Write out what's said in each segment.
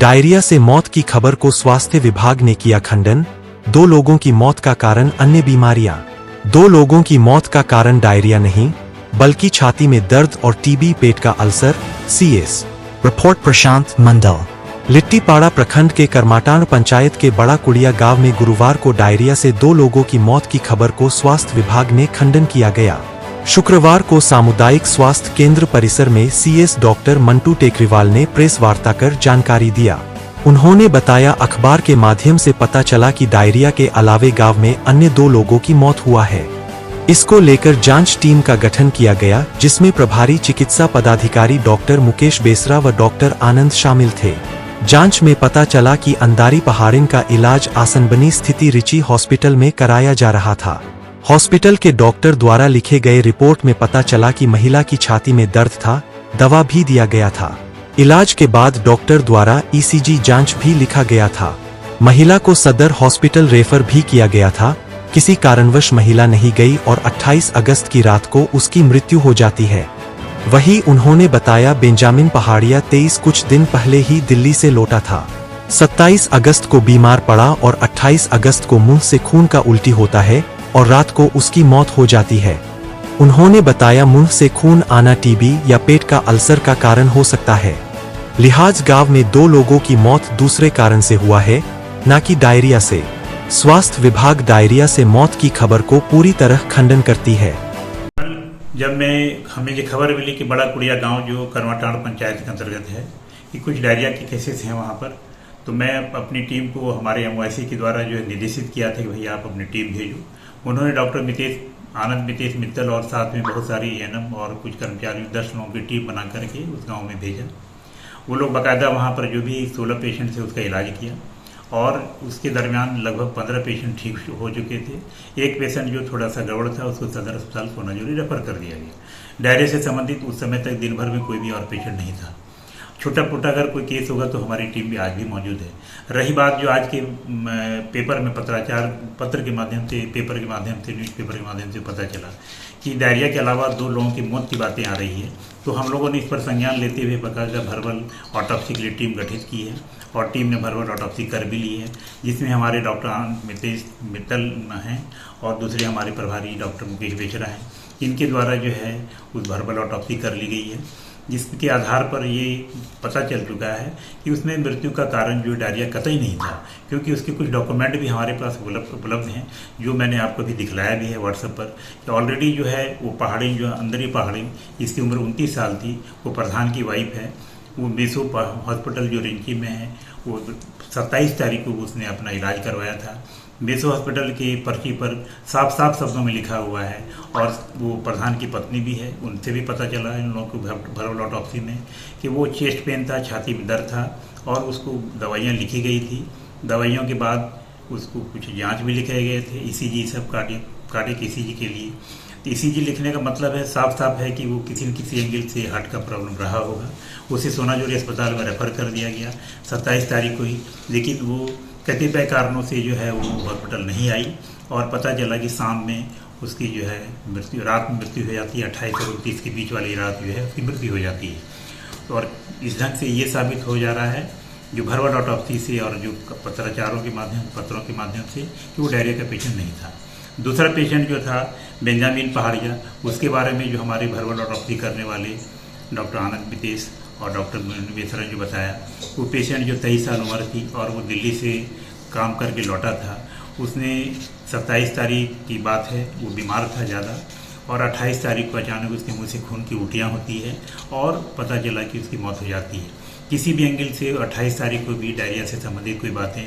Diarrhoea से मौत की खबर को स्वास्थ्य विभाग ने किया खंडन। 2 लोगों की मौत का कारण अन्य बीमारियां। 2 लोगों की मौत का कारण डायरिया नहीं, बल्कि छाती में दर्द और टीबी, पेट का अल्सर। सीएस रिपोर्ट प्रशांत मंडल। लिट्टीपाड़ा प्रखंड के करमाटांड़ पंचायत के बड़ा कुड़िया गांव में गुरुवार को डायरिया से 2 लोगों की मौत की खबर को स्वास्थ्य विभाग ने खंडन किया गया। शुक्रवार को सामुदायिक स्वास्थ्य केंद्र परिसर में सीएस डॉक्टर मंटू टेकरीवाल ने प्रेस वार्ता कर जानकारी दिया। उन्होंने बताया, अखबार के माध्यम से पता चला कि डायरिया के अलावे गांव में अन्य 2 लोगों की मौत हुआ है। इसको लेकर जांच टीम का गठन किया गया, जिसमें प्रभारी चिकित्सा पदाधिकारी डॉक्टर मुकेश बेसरा व डॉक्टर आनंद शामिल थे। जांच में पता चला कि अंधारी पहाड़िन का इलाज आसनबनी स्थिति रिची हॉस्पिटल में कराया जा रहा था। हॉस्पिटल के डॉक्टर द्वारा लिखे गए रिपोर्ट में पता चला कि महिला की छाती में दर्द था, दवा भी दिया गया था। इलाज के बाद डॉक्टर द्वारा ईसीजी जांच भी लिखा गया था। महिला को सदर हॉस्पिटल रेफर भी किया गया था। किसी कारणवश महिला नहीं गई और 28 अगस्त की रात को उसकी मृत्यु हो जाती है। वहीं उन्होंने बताया, बेंजामिन पहाड़िया 23 कुछ दिन पहले ही दिल्ली से लौटा था। 27 अगस्त को बीमार पड़ा और 28 अगस्त को मुंह से खून का उल्टी होता है और रात को उसकी मौत हो जाती है। उन्होंने बताया, मुंह से खून आना टीबी या पेट का अल्सर का कारण हो सकता है। लिहाज गांव में 2 लोगों की मौत दूसरे कारण से हुआ है, न कि डायरिया से। स्वास्थ्य विभाग डायरिया से मौत की खबर को पूरी तरह खंडन करती है। जब हमें ये खबर मिली कि बड़ा कुड़िया गांव जो करमाटांड़ पंचायत के अंतर्गत है कि कुछ डायरिया के केसेस हैं वहां पर, तो मैं अपनी टीम को हमारे एमवाईसी के द्वारा जो है निर्देशित किया था कि भैया आप अपनी टीम भेजो। उन्होंने डॉक्टर आनंद मितेश मित्तल और साथ में बहुत सारी एएनएम और कुछ कर्मचारी 10 लोगों की टीम बना करके उस गांव में भेजा। वो लोग बाकायदा वहां पर जो भी 16 पेशेंट थे उसका इलाज किया और उसके दरमियान लगभग 15 पेशेंट ठीक हो चुके थे। एक पेशेंट जो थोड़ा सा गड़बड़ था उसको सदर अस्पताल सोनाजुरी रेफर कर दिया गया। डायरिया से संबंधित उस समय तक दिन भर में कोई भी और पेशेंट नहीं था। छोटा मोटा अगर कोई केस होगा तो हमारी टीम भी आज भी मौजूद है। रही बात जो आज के पेपर में पत्र के माध्यम से, पेपर के माध्यम से, न्यूज़पेपर के माध्यम से पता चला कि डायरिया के अलावा 2 लोगों की मौत की बातें आ रही है, तो हम लोगों ने इस पर संज्ञान लेते हुए बाकायदा वर्बल ऑटोप्सी के लिए टीम गठित की है और टीम ने वर्बल ऑटोप्सी कर भी ली है, जिसमें हमारे डॉक्टर आनंद मितेश मित्तल हैं और दूसरे हमारे प्रभारी डॉक्टर मुकेश बेसरा हैं। इनके द्वारा जो है उस वर्बल ऑटोप्सी कर ली गई है, जिसके आधार पर ये पता चल चुका है कि उसमें मृत्यु का कारण जो डायरिया कतई नहीं था, क्योंकि उसके कुछ डॉक्यूमेंट भी हमारे पास उपलब्ध हैं, जो मैंने आपको भी दिखलाया भी है व्हाट्सएप पर कि ऑलरेडी जो है वो पहाड़ी जो अंदरी पहाड़ी, इसकी उम्र 29 साल थी, वो प्रधान की वाइफ है। वो मेसो हॉस्पिटल जो रिंची में है वो 27 तारीख को उसने अपना इलाज करवाया था। मेसो हॉस्पिटल की पर्ची पर साफ साफ शब्दों में लिखा हुआ है और वो प्रधान की पत्नी भी है, उनसे भी पता चला इन लोगों को वर्बल ऑटोप्सी में कि वो चेस्ट पेन था, छाती में दर्द था और उसको दवाइयाँ लिखी गई थी। दवाइयों के बाद उसको कुछ जांच भी लिखे गए थे, ईसीजी, सब कार्डियक ईसीजी के लिए। तो ईसीजी लिखने का मतलब है साफ साफ है कि वो किसी न किसी एंगल से हार्ट का प्रॉब्लम रहा होगा। उसे सोनाजुरी अस्पताल में रेफर कर दिया गया 27 तारीख को ही, लेकिन वो कतिपय कारणों से जो है वो हॉस्पिटल नहीं आई और पता चला कि शाम में उसकी जो है रात में मृत्यु हो जाती है। 28 और 29 के बीच वाली रात जो है उसकी मृत्यु हो जाती है। तो और इस ढंग से ये साबित हो जा रहा है जो वर्बल ऑटोप्सी से और जो पत्रों के माध्यम से कि वो डायरिया का पेशेंट नहीं था। दूसरा पेशेंट जो था बेंजामिन पहाड़िया, उसके बारे में जो हमारे वर्बल ऑटोप्सी करने वाले डॉक्टर आनंद मितेश और डॉक्टर बेसरा जो बताया, वो पेशेंट जो 23 साल उम्र थी और वो दिल्ली से काम करके लौटा था। उसने 27 तारीख की बात है, वो बीमार था ज़्यादा और 28 तारीख को अचानक उसके मुंह से खून की उल्टियाँ होती है और पता चला कि उसकी मौत हो जाती है। किसी भी एंगल से 28 तारीख को भी डायरिया से संबंधित कोई बातें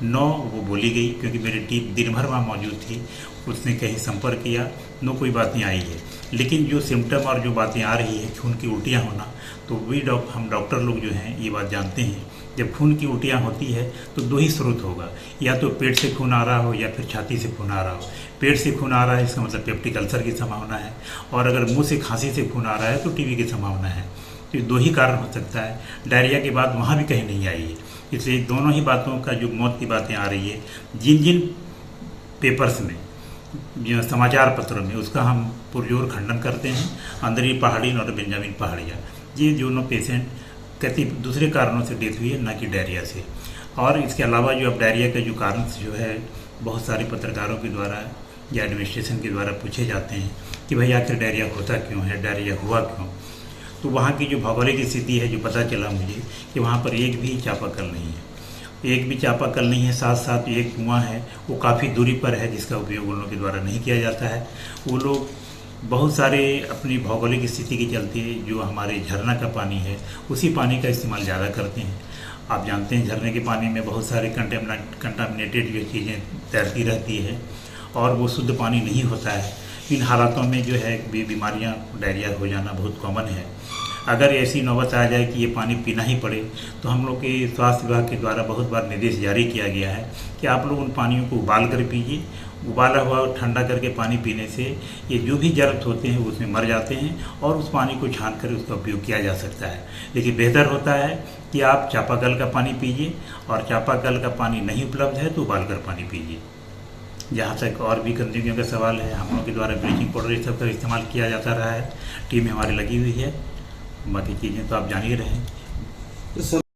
वो बोली गई, क्योंकि मेरी टीम दिन भर वहाँ मौजूद थी, उसने कहीं संपर्क किया, कोई बात नहीं आई है। लेकिन जो सिम्टम और जो बातें आ रही है खून की उल्टियाँ होना, तो वही हम डॉक्टर लोग जो हैं ये बात जानते हैं, जब खून की उल्टियाँ होती है तो 2 ही स्रोत होगा, या तो पेट से खून आ रहा हो या फिर छाती से खून आ रहा हो। पेट से खून आ रहा है इसका मतलब पेप्टिक अल्सर की संभावना है, और अगर मुंह से खांसी से खून आ रहा है तो टीबी की संभावना है। तो ये 2 ही कारण हो सकता है। डायरिया के बाद वहाँ भी कहीं नहीं आई है, इसलिए दोनों ही बातों का जो मौत की बातें आ रही है जिन जिन पेपर्स में, समाचार पत्रों में, उसका हम पुरजोर खंडन करते हैं। अंदरी पहाड़ी और बेंजामिन पहाड़िया, ये दोनों पेशेंट कई दूसरे कारणों से डेथ हुई है, ना कि डायरिया से। और इसके अलावा जो अब डायरिया का जो कारण जो है बहुत सारे पत्रकारों के द्वारा या एडमिनिस्ट्रेशन के द्वारा पूछे जाते हैं कि भाई आखिर डायरिया होता क्यों है, डायरिया हुआ क्यों। तो वहाँ की जो भौगोलिक स्थिति है, जो पता चला मुझे कि वहाँ पर एक भी चापाकल नहीं है, एक भी चापाकल नहीं है। साथ साथ एक कुआं है, वो काफ़ी दूरी पर है, जिसका उपयोग उन लोगों के द्वारा नहीं किया जाता है। वो लोग बहुत सारे अपनी भौगोलिक स्थिति के चलते जो हमारे झरना का पानी है, उसी पानी का इस्तेमाल ज़्यादा करते हैं। आप जानते हैं झरने के पानी में बहुत सारे कंटामिनेटेड जो चीज़ें तैरती रहती है और वो शुद्ध पानी नहीं होता है। इन हालातों में जो है बीमारियां, डायरिया हो जाना बहुत कॉमन है। अगर ऐसी नौबत आ जाए कि ये पानी पीना ही पड़े, तो हम लोग के स्वास्थ्य विभाग के द्वारा बहुत बार निर्देश जारी किया गया है कि आप लोग उन पानियों को उबाल कर पीजिए। उबाला हुआ और ठंडा करके पानी पीने से ये जो भी जर्म होते हैं वो उसमें मर जाते हैं और उस पानी को छान कर उसका उपयोग किया जा सकता है। लेकिन बेहतर होता है कि आप चापाकल का पानी पीजिए, और चापाकल का पानी नहीं उपलब्ध है तो उबाल कर पानी पीजिए। जहाँ तक और भी गंदगियों का सवाल है, हम लोग के द्वारा ब्लीचिंग पाउडर इस सब का इस्तेमाल किया जाता रहा है, टीम हमारी लगी हुई है। बाकी चीज़ें तो आप जान ही रहे हैं।